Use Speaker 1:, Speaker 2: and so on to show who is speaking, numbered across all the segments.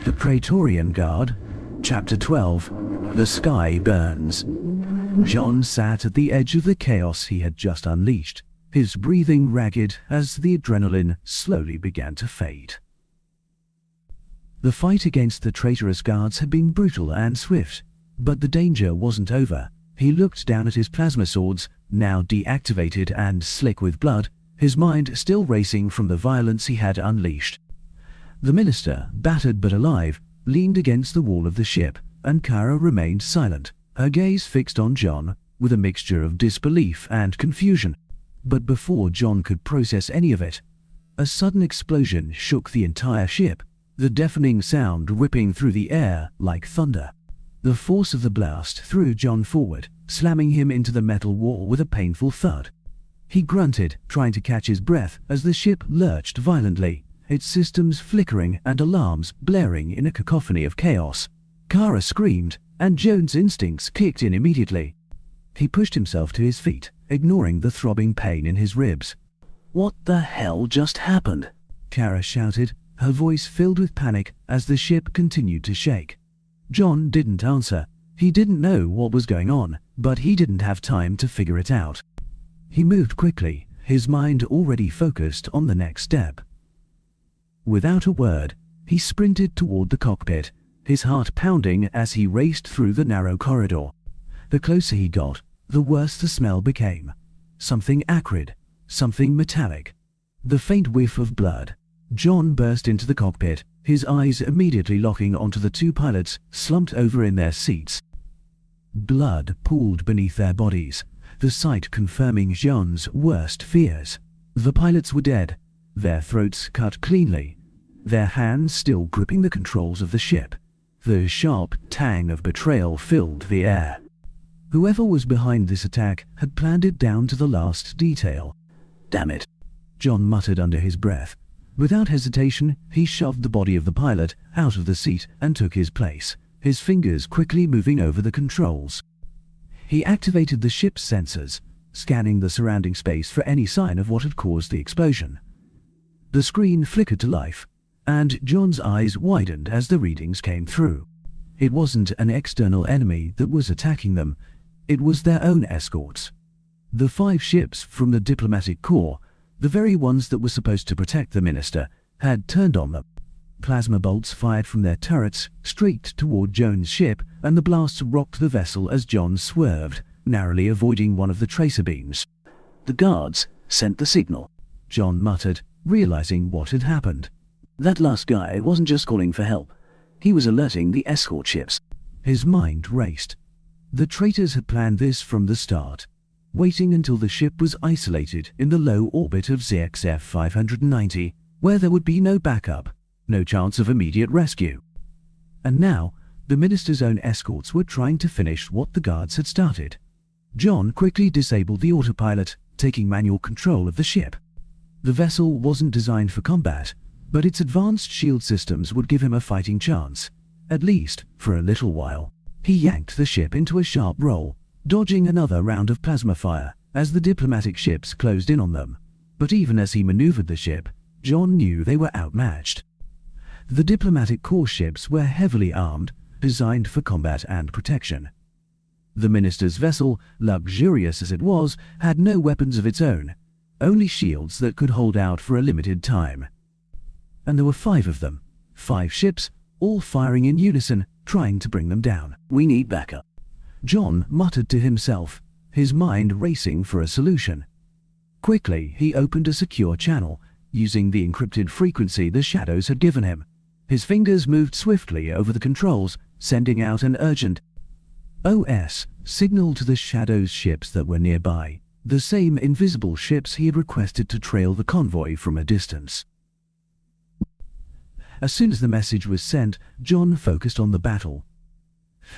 Speaker 1: The Praetorian Guard, Chapter 12, The Sky Burns. John sat at the edge of the chaos he had just unleashed, his breathing ragged as the adrenaline slowly began to fade. The fight against the traitorous guards had been brutal and swift, but the danger wasn't over. He looked down at his plasma swords, now deactivated and slick with blood, his mind still racing from the violence he had unleashed. The minister, battered but alive, leaned against the wall of the ship, and Kara remained silent, her gaze fixed on John, with a mixture of disbelief and confusion. But before John could process any of it, a sudden explosion shook the entire ship, the deafening sound ripping through the air like thunder. The force of the blast threw John forward, slamming him into the metal wall with a painful thud. He grunted, trying to catch his breath as the ship lurched violently, its systems flickering and alarms blaring in a cacophony of chaos. Kara screamed, and Joan's instincts kicked in immediately. He pushed himself to his feet, ignoring the throbbing pain in his ribs. "What the hell just happened?" Kara shouted, her voice filled with panic as the ship continued to shake. John didn't answer. He didn't know what was going on, but he didn't have time to figure it out. He moved quickly, his mind already focused on the next step. Without a word, he sprinted toward the cockpit, his heart pounding as he raced through the narrow corridor. The closer he got, the worse the smell became. Something acrid, something metallic. The faint whiff of blood. John burst into the cockpit, his eyes immediately locking onto the two pilots slumped over in their seats. Blood pooled beneath their bodies, the sight confirming John's worst fears. The pilots were dead, their throats cut cleanly, their hands still gripping the controls of the ship. The sharp tang of betrayal filled the air. Whoever was behind this attack had planned it down to the last detail. "Damn it," John muttered under his breath. Without hesitation, he shoved the body of the pilot out of the seat and took his place, his fingers quickly moving over the controls. He activated the ship's sensors, scanning the surrounding space for any sign of what had caused the explosion. The screen flickered to life, and John's eyes widened as the readings came through. It wasn't an external enemy that was attacking them, it was their own escorts. The 5 ships from the diplomatic corps, the very ones that were supposed to protect the minister, had turned on them. Plasma bolts fired from their turrets streaked toward Joan's ship, and the blasts rocked the vessel as John swerved, narrowly avoiding one of the tracer beams. "The guards sent the signal," John muttered, realizing what had happened. "That last guy wasn't just calling for help. He was alerting the escort ships." His mind raced. The traitors had planned this from the start, waiting until the ship was isolated in the low orbit of ZXF 590, where there would be no backup, no chance of immediate rescue. And now, the minister's own escorts were trying to finish what the guards had started. John quickly disabled the autopilot, taking manual control of the ship. The vessel wasn't designed for combat, but its advanced shield systems would give him a fighting chance, at least for a little while. He yanked the ship into a sharp roll, dodging another round of plasma fire as the diplomatic ships closed in on them. But even as he maneuvered the ship, John knew they were outmatched. The diplomatic corps ships were heavily armed, designed for combat and protection. The minister's vessel, luxurious as it was, had no weapons of its own, only shields that could hold out for a limited time. And there were 5 of them, 5 ships, all firing in unison, trying to bring them down. "We need backup," John muttered to himself, his mind racing for a solution. Quickly, he opened a secure channel, using the encrypted frequency the shadows had given him. His fingers moved swiftly over the controls, sending out an urgent OS signal to the shadows' ships that were nearby, the same invisible ships he had requested to trail the convoy from a distance. As soon as the message was sent, John focused on the battle.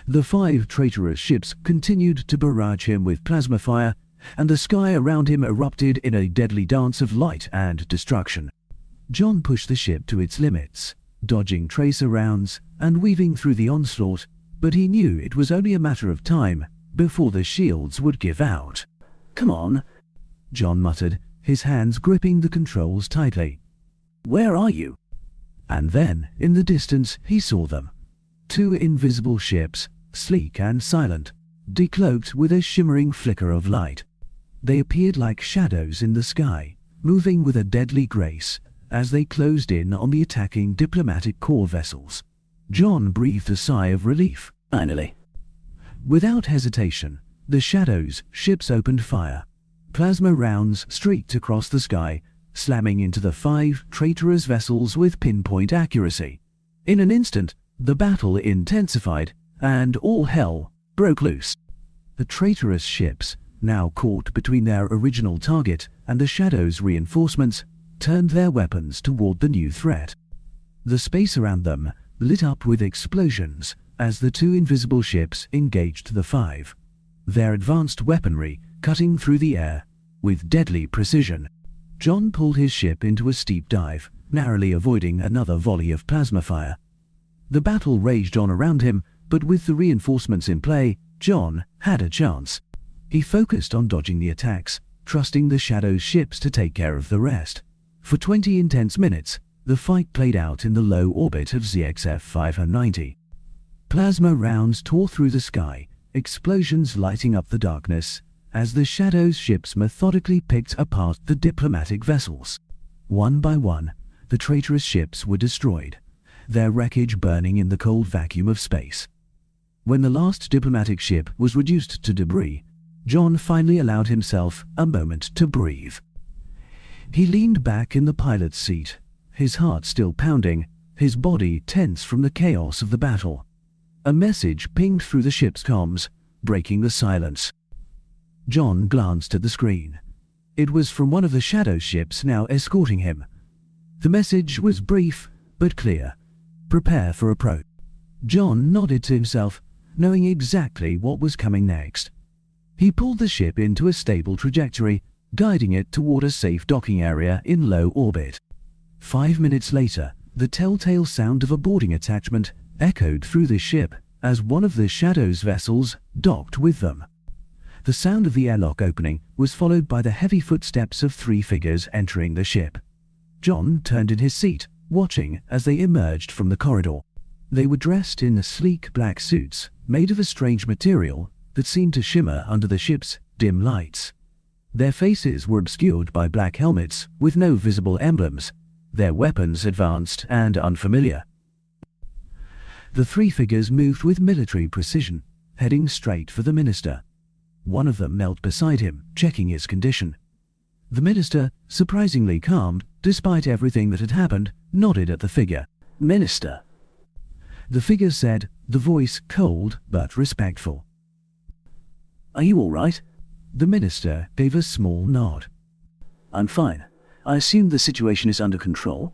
Speaker 1: The 5 traitorous ships continued to barrage him with plasma fire, and the sky around him erupted in a deadly dance of light and destruction. John pushed the ship to its limits, dodging tracer rounds and weaving through the onslaught, but he knew it was only a matter of time before the shields would give out. "Come on," John muttered, his hands gripping the controls tightly. "Where are you?" And then, in the distance, he saw them. Two invisible ships, sleek and silent, decloaked with a shimmering flicker of light. They appeared like shadows in the sky, moving with a deadly grace as they closed in on the attacking diplomatic corps vessels. John breathed a sigh of relief. Finally. Without hesitation, the Shadow's ships opened fire. Plasma rounds streaked across the sky, slamming into the 5 traitorous vessels with pinpoint accuracy. In an instant, the battle intensified, and all hell broke loose. The traitorous ships, now caught between their original target and the Shadow's reinforcements, turned their weapons toward the new threat. The space around them lit up with explosions as the 2 invisible ships engaged the 5, their advanced weaponry cutting through the air with deadly precision. John pulled his ship into a steep dive, narrowly avoiding another volley of plasma fire. The battle raged on around him, but with the reinforcements in play, John had a chance. He focused on dodging the attacks, trusting the Shadow's ships to take care of the rest. For 20 intense minutes, the fight played out in the low orbit of ZXF 590. Plasma rounds tore through the sky, explosions lighting up the darkness, as the Shadow's ships methodically picked apart the diplomatic vessels. One by one, the traitorous ships were destroyed, their wreckage burning in the cold vacuum of space. When the last diplomatic ship was reduced to debris, John finally allowed himself a moment to breathe. He leaned back in the pilot's seat, his heart still pounding, his body tense from the chaos of the battle. A message pinged through the ship's comms, breaking the silence. John glanced at the screen. It was from one of the Shadow ships now escorting him. The message was brief, but clear. Prepare for approach. John nodded to himself, knowing exactly what was coming next. He pulled the ship into a stable trajectory, guiding it toward a safe docking area in low orbit. 5 minutes later, the telltale sound of a boarding attachment echoed through the ship as one of the Shadow's vessels docked with them. The sound of the airlock opening was followed by the heavy footsteps of 3 figures entering the ship. John turned in his seat, watching as they emerged from the corridor. They were dressed in sleek black suits, made of a strange material that seemed to shimmer under the ship's dim lights. Their faces were obscured by black helmets with no visible emblems, their weapons advanced and unfamiliar. The 3 figures moved with military precision, heading straight for the minister. One of them knelt beside him, checking his condition. The minister, surprisingly calm despite everything that had happened, nodded at the figure. "Minister." The figure said, the voice cold but respectful. "Are you all right?" The minister gave a small nod. "I'm fine. I assume the situation is under control?"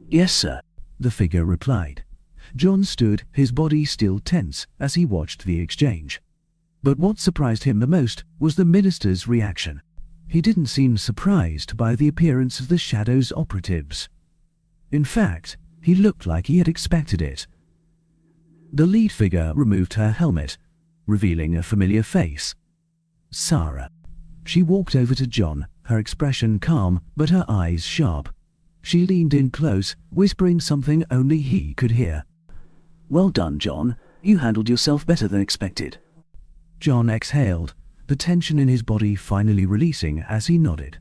Speaker 1: "Yes, sir," the figure replied. John stood, his body still tense, as he watched the exchange. But what surprised him the most was the minister's reaction. He didn't seem surprised by the appearance of the Shadow's operatives. In fact, he looked like he had expected it. The lead figure removed her helmet, revealing a familiar face. Sarah. She walked over to John, her expression calm but her eyes sharp. She leaned in close, whispering something only he could hear. "Well done, John. You handled yourself better than expected." John exhaled, the tension in his body finally releasing as he nodded.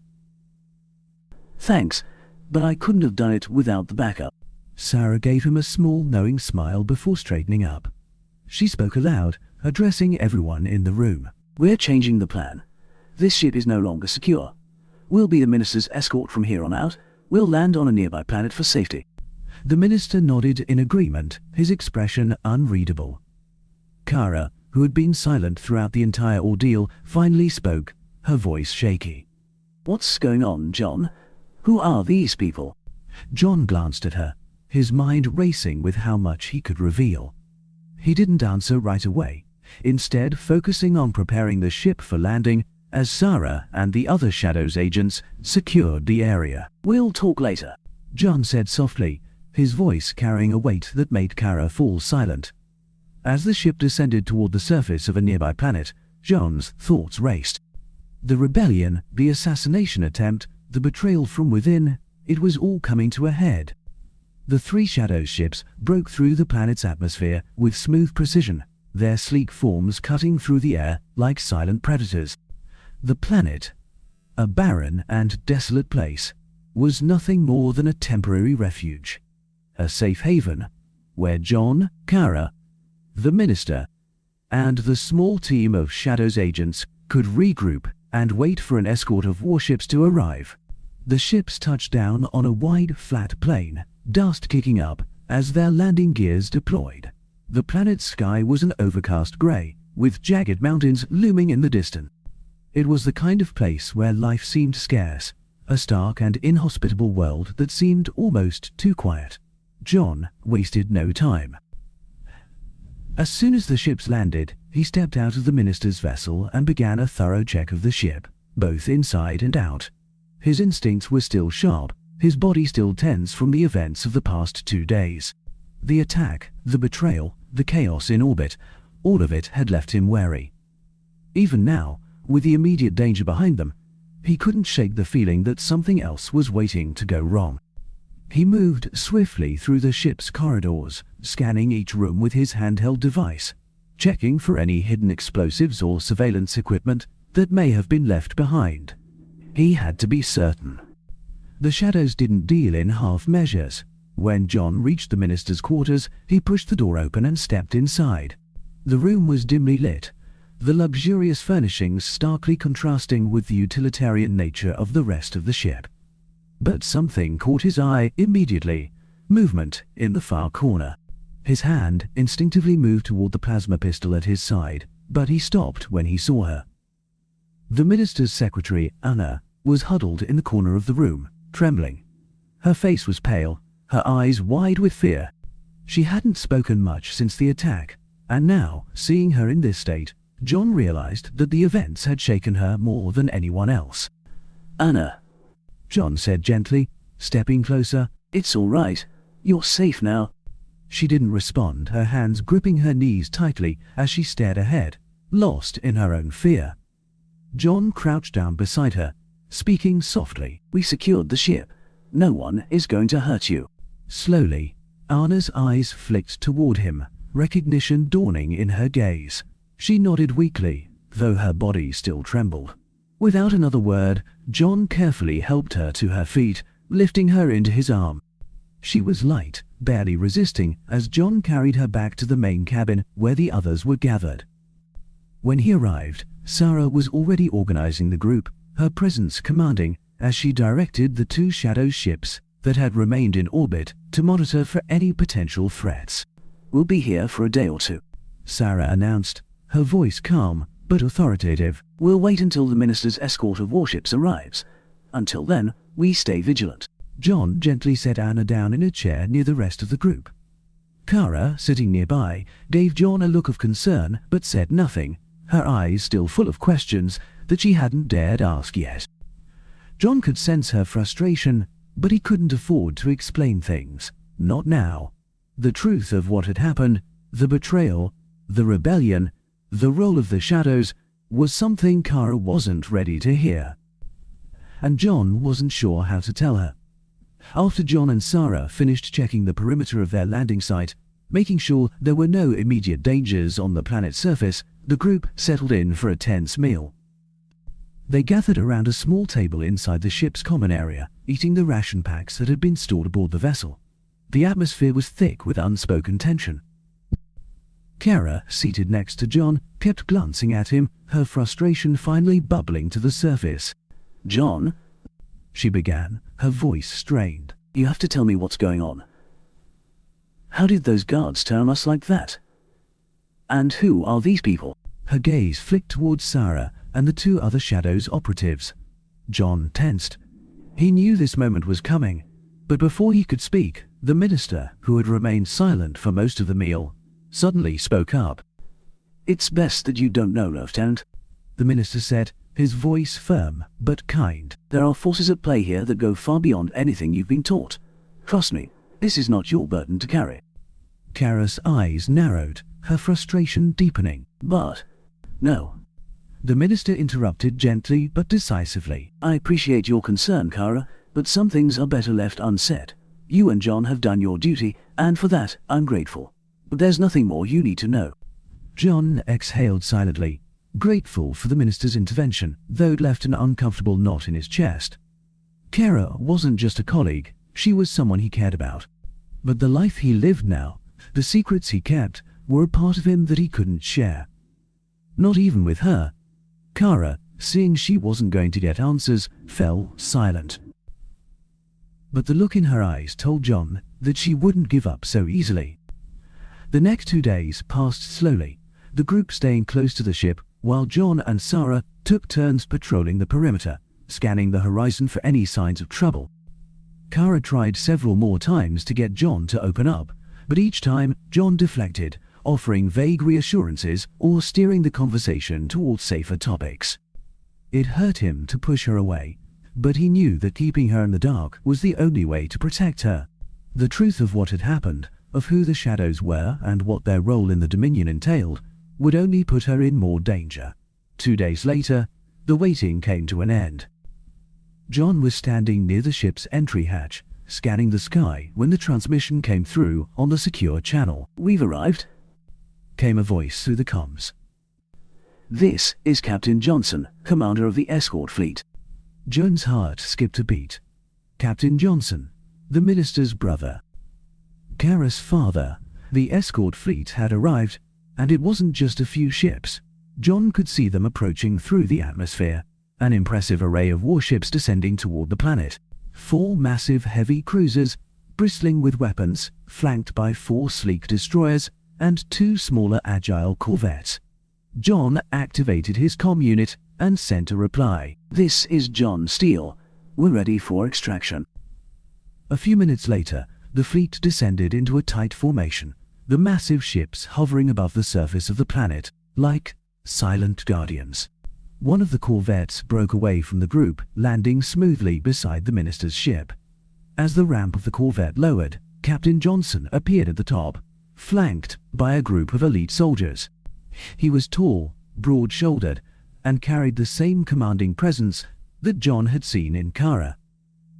Speaker 1: "Thanks, but I couldn't have done it without the backup." Sarah gave him a small, knowing smile before straightening up. She spoke aloud, addressing everyone in the room. "We're changing the plan. This ship is no longer secure. We'll be the minister's escort from here on out. We'll land on a nearby planet for safety." The minister nodded in agreement, his expression unreadable. Kara, who had been silent throughout the entire ordeal, finally spoke, her voice shaky. "What's going on, John? Who are these people?" John glanced at her, his mind racing with how much he could reveal. He didn't answer right away, instead focusing on preparing the ship for landing as Sarah and the other Shadow's agents secured the area. "We'll talk later," John said softly, his voice carrying a weight that made Kara fall silent. As the ship descended toward the surface of a nearby planet, John's thoughts raced. The rebellion, the assassination attempt, the betrayal from within, it was all coming to a head. The three Shadows ships broke through the planet's atmosphere with smooth precision, their sleek forms cutting through the air like silent predators. The planet, a barren and desolate place, was nothing more than a temporary refuge, a safe haven where John, Kara, the minister, and the small team of Shadows agents could regroup and wait for an escort of warships to arrive. The ships touched down on a wide, flat plain, dust kicking up as their landing gears deployed. The planet's sky was an overcast grey, with jagged mountains looming in the distance. It was the kind of place where life seemed scarce, a stark and inhospitable world that seemed almost too quiet. John wasted no time. As soon as the ships landed, he stepped out of the minister's vessel and began a thorough check of the ship, both inside and out. His instincts were still sharp, his body still tense from the events of the past 2 days. The attack, the betrayal, the chaos in orbit, all of it had left him wary. Even now, with the immediate danger behind them, he couldn't shake the feeling that something else was waiting to go wrong. He moved swiftly through the ship's corridors, scanning each room with his handheld device, checking for any hidden explosives or surveillance equipment that may have been left behind. He had to be certain. The Shadows didn't deal in half measures. When John reached the minister's quarters, he pushed the door open and stepped inside. The room was dimly lit, the luxurious furnishings starkly contrasting with the utilitarian nature of the rest of the ship. But something caught his eye immediately, movement in the far corner. His hand instinctively moved toward the plasma pistol at his side, but he stopped when he saw her. The minister's secretary, Anna, was huddled in the corner of the room, trembling. Her face was pale, her eyes wide with fear. She hadn't spoken much since the attack, and now, seeing her in this state, John realized that the events had shaken her more than anyone else.
Speaker 2: "Anna,"
Speaker 1: John said gently, stepping closer.
Speaker 2: "it's all right. You're safe now."
Speaker 1: She didn't respond, her hands gripping her knees tightly as she stared ahead, lost in her own fear. John crouched down beside her, speaking softly.
Speaker 2: "We secured the ship. No one is going to hurt you."
Speaker 1: Slowly, Anna's eyes flicked toward him, recognition dawning in her gaze. She nodded weakly, though her body still trembled. Without another word, John carefully helped her to her feet, lifting her into his arm. She was light, barely resisting, as John carried her back to the main cabin where the others were gathered. When he arrived, Sarah was already organizing the group, her presence commanding, as she directed the 2 Shadows ships that had remained in orbit to monitor for any potential threats.
Speaker 2: "We'll be here for a day or 2,
Speaker 1: Sarah announced, her voice calm but authoritative.
Speaker 2: "We'll wait until the minister's escort of warships arrives. Until then, we stay vigilant."
Speaker 1: John gently set Anna down in a chair near the rest of the group. Kara, sitting nearby, gave John a look of concern but said nothing, her eyes still full of questions that she hadn't dared ask yet. John could sense her frustration, but he couldn't afford to explain things. Not now. The truth of what had happened, the betrayal, the rebellion, the role of the Shadows, was something Kara wasn't ready to hear. And John wasn't sure how to tell her. After John and Sarah finished checking the perimeter of their landing site, making sure there were no immediate dangers on the planet's surface, the group settled in for a tense meal. They gathered around a small table inside the ship's common area, eating the ration packs that had been stored aboard the vessel. The atmosphere was thick with unspoken tension. Kara, seated next to John, kept glancing at him, her frustration finally bubbling to the surface.
Speaker 2: "John,"
Speaker 1: she began, her voice strained.
Speaker 2: "You have to tell me what's going on. How did those guards turn on us like that? And who are these people?"
Speaker 1: Her gaze flicked towards Sarah and the 2 other Shadows operatives. John tensed. He knew this moment was coming, but before he could speak, the minister, who had remained silent for most of the meal, suddenly spoke up.
Speaker 2: "It's best that you don't know, Lieutenant,"
Speaker 1: the minister said, his voice firm but kind.
Speaker 2: "There are forces at play here that go far beyond anything you've been taught. Trust me, this is not your burden to carry."
Speaker 1: Kara's eyes narrowed, her frustration deepening.
Speaker 2: "But, no,"
Speaker 1: the minister interrupted gently but decisively.
Speaker 2: "I appreciate your concern, Kara, but some things are better left unsaid. You and John have done your duty, and for that I'm grateful. But there's nothing more you need to know."
Speaker 1: John exhaled silently, grateful for the minister's intervention, though it left an uncomfortable knot in his chest. Kara wasn't just a colleague, she was someone he cared about. But the life he lived now, the secrets he kept, were a part of him that he couldn't share. Not even with her. Kara, seeing she wasn't going to get answers, fell silent. But the look in her eyes told John that she wouldn't give up so easily. The next 2 days passed slowly, the group staying close to the ship, while John and Sarah took turns patrolling the perimeter, scanning the horizon for any signs of trouble. Kara tried several more times to get John to open up, but each time John deflected, offering vague reassurances or steering the conversation towards safer topics. It hurt him to push her away, but he knew that keeping her in the dark was the only way to protect her. The truth of what had happened, of who the Shadows were and what their role in the Dominion entailed, would only put her in more danger. 2 days later, the waiting came to an end. John was standing near the ship's entry hatch, scanning the sky when the transmission came through on the secure channel.
Speaker 2: "We've arrived,"
Speaker 1: came a voice through the comms.
Speaker 2: "This is Captain Johnson, commander of the escort fleet."
Speaker 1: John's heart skipped a beat. Captain Johnson, the minister's brother. Kara's father. The escort fleet had arrived, and it wasn't just a few ships. John could see them approaching through the atmosphere, an impressive array of warships descending toward the planet. 4 massive heavy cruisers, bristling with weapons, flanked by 4 sleek destroyers and 2 smaller agile corvettes. John activated his comm unit and sent a reply.
Speaker 2: "This is John Steele. We're ready for extraction."
Speaker 1: A few minutes later, the fleet descended into a tight formation, the massive ships hovering above the surface of the planet, like silent guardians. One of the corvettes broke away from the group, landing smoothly beside the minister's ship. As the ramp of the corvette lowered, Captain Johnson appeared at the top, flanked by a group of elite soldiers. He was tall, broad-shouldered, and carried the same commanding presence that John had seen in Kara.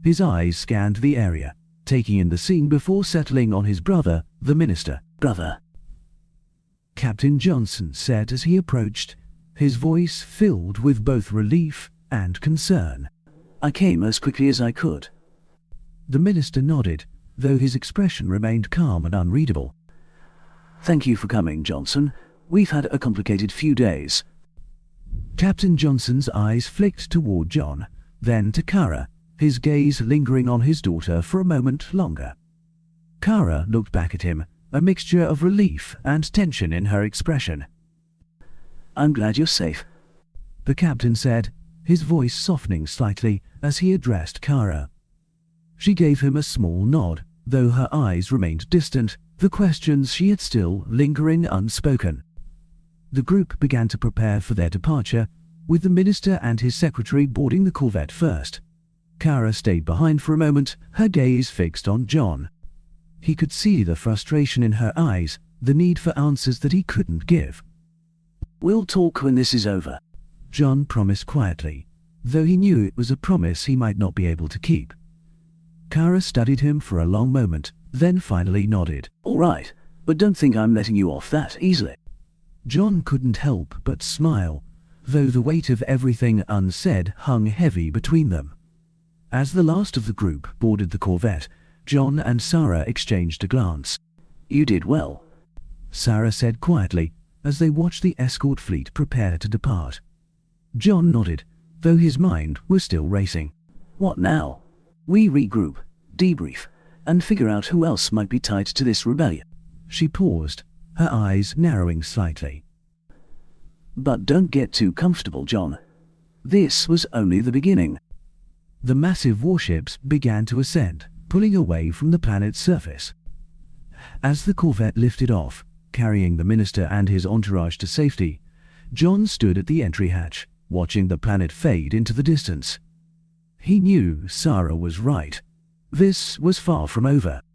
Speaker 1: His eyes scanned the area, taking in the scene before settling on his brother, the minister.
Speaker 2: "Brother,"
Speaker 1: Captain Johnson said as he approached, his voice filled with both relief and concern.
Speaker 2: "I came as quickly as I could."
Speaker 1: The minister nodded, though his expression remained calm and unreadable.
Speaker 2: "Thank you for coming, Johnson. We've had a complicated few days."
Speaker 1: Captain Johnson's eyes flicked toward John, then to Kara, his gaze lingering on his daughter for a moment longer. Kara looked back at him, a mixture of relief and tension in her expression.
Speaker 2: "I'm glad you're safe,"
Speaker 1: the captain said, his voice softening slightly as he addressed Kara. She gave him a small nod, though her eyes remained distant, the questions she had still lingering unspoken. The group began to prepare for their departure, with the minister and his secretary boarding the corvette first. Kara stayed behind for a moment, her gaze fixed on John. He could see the frustration in her eyes, the need for answers that he couldn't give.
Speaker 2: "We'll talk when this is over,"
Speaker 1: John promised quietly, though he knew it was a promise he might not be able to keep. Kara studied him for a long moment, then finally nodded.
Speaker 2: "All right, but don't think I'm letting you off that easily."
Speaker 1: John couldn't help but smile, though the weight of everything unsaid hung heavy between them. As the last of the group boarded the corvette, John and Sarah exchanged a glance.
Speaker 2: "You did well,"
Speaker 1: Sarah said quietly, as they watched the escort fleet prepare to depart. John nodded, though his mind was still racing.
Speaker 2: "What now? We regroup, debrief, and figure out who else might be tied to this rebellion."
Speaker 1: She paused, her eyes narrowing slightly.
Speaker 2: "But don't get too comfortable, John. This was only the beginning."
Speaker 1: The massive warships began to ascend, pulling away from the planet's surface. As the corvette lifted off, carrying the minister and his entourage to safety, John stood at the entry hatch, watching the planet fade into the distance. He knew Sarah was right. This was far from over.